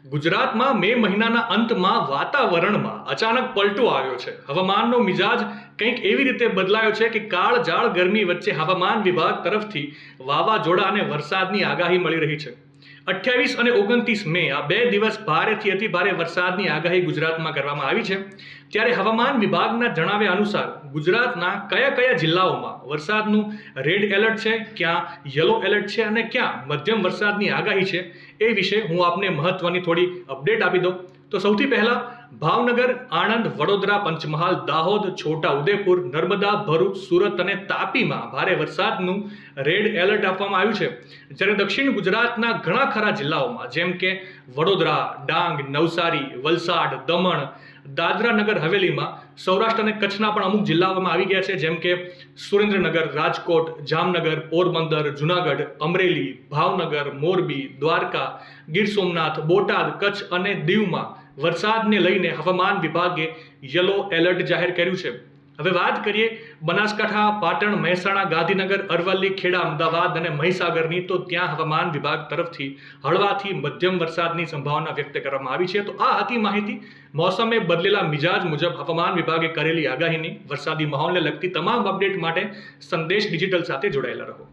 ગુજરાતમાં મે મહિનાના અંતમાં વાતાવરણમાં અચાનક પલટો આવ્યો છે. હવામાનનો મિજાજ કંઈક એવી રીતે બદલાયો છે કે કાળઝાળ ગરમી વચ્ચે હવામાન વિભાગ તરફથી વાવાઝોડા અને વરસાદની આગાહી મળી રહી છે. 28 અને 29 મે આ 2 દિવસ ભારેથી અતિ ભારે વરસાદની આગાહી ગુજરાતમાં કરવામાં આવી છે. ત્યારે હવામાન વિભાગના જણાવ્યા અનુસાર ગુજરાતના કયા કયા જિલ્લાઓમાં વરસાદનું રેડ એલર્ટ છે, ક્યાં યલો એલર્ટ છે અને ક્યાં મધ્યમ વરસાદની આગાહી છે, એ વિશે હું આપને મહત્વની થોડી અપડેટ આપી દઉં. તો સૌથી પહેલા ભાવનગર, આણંદ, વડોદરા, પંચમહાલ, દાહોદ, છોટા ઉદેપુર, નર્મદા, ભરૂચ, સુરત અને તાપીમાં ભારે વરસાદનું રેડ એલર્ટ આપવામાં આવ્યું છે. જ્યારે દક્ષિણ ગુજરાતના ઘણા ખરા જિલ્લાઓમાં જેમ કે વડોદરા, ડાંગ, નવસારી, વલસાડ, દમણ, દાદરા નગર હવેલીમાં, સૌરાષ્ટ્ર અને કચ્છના પણ અમુક જિલ્લાઓમાં આવી ગયા છે જેમ કે સુરેન્દ્રનગર, રાજકોટ, જામનગર, પોરબંદર, જુનાગઢ, અમરેલી, ભાવનગર, મોરબી, દ્વારકા, ગીર સોમનાથ, બોટાદ, કચ્છ અને દીવમાં વરસાદને લઈને હવામાન વિભાગે યલો એલર્ટ જાહેર કર્યું છે. હવે વાત કરીએ બનાસકાંઠા, પાટણ, મહેસાણા, ગાંધીનગર, અરવલ્લી, ખેડા, અમદાવાદ અને મહીસાગરની, તો ત્યાં હવામાન વિભાગ તરફથી હળવાથી મધ્યમ વરસાદની સંભાવના વ્યક્ત કરવામાં આવી છે. તો આ હતી માહિતી મોસમે બદલેલા મિજાજ મુજબ હવામાન વિભાગે કરેલી આગાહીની. વરસાદી માહોલને લગતી તમામ અપડેટ માટે સંદેશ ડિજિટલ સાથે જોડાયેલા રહો.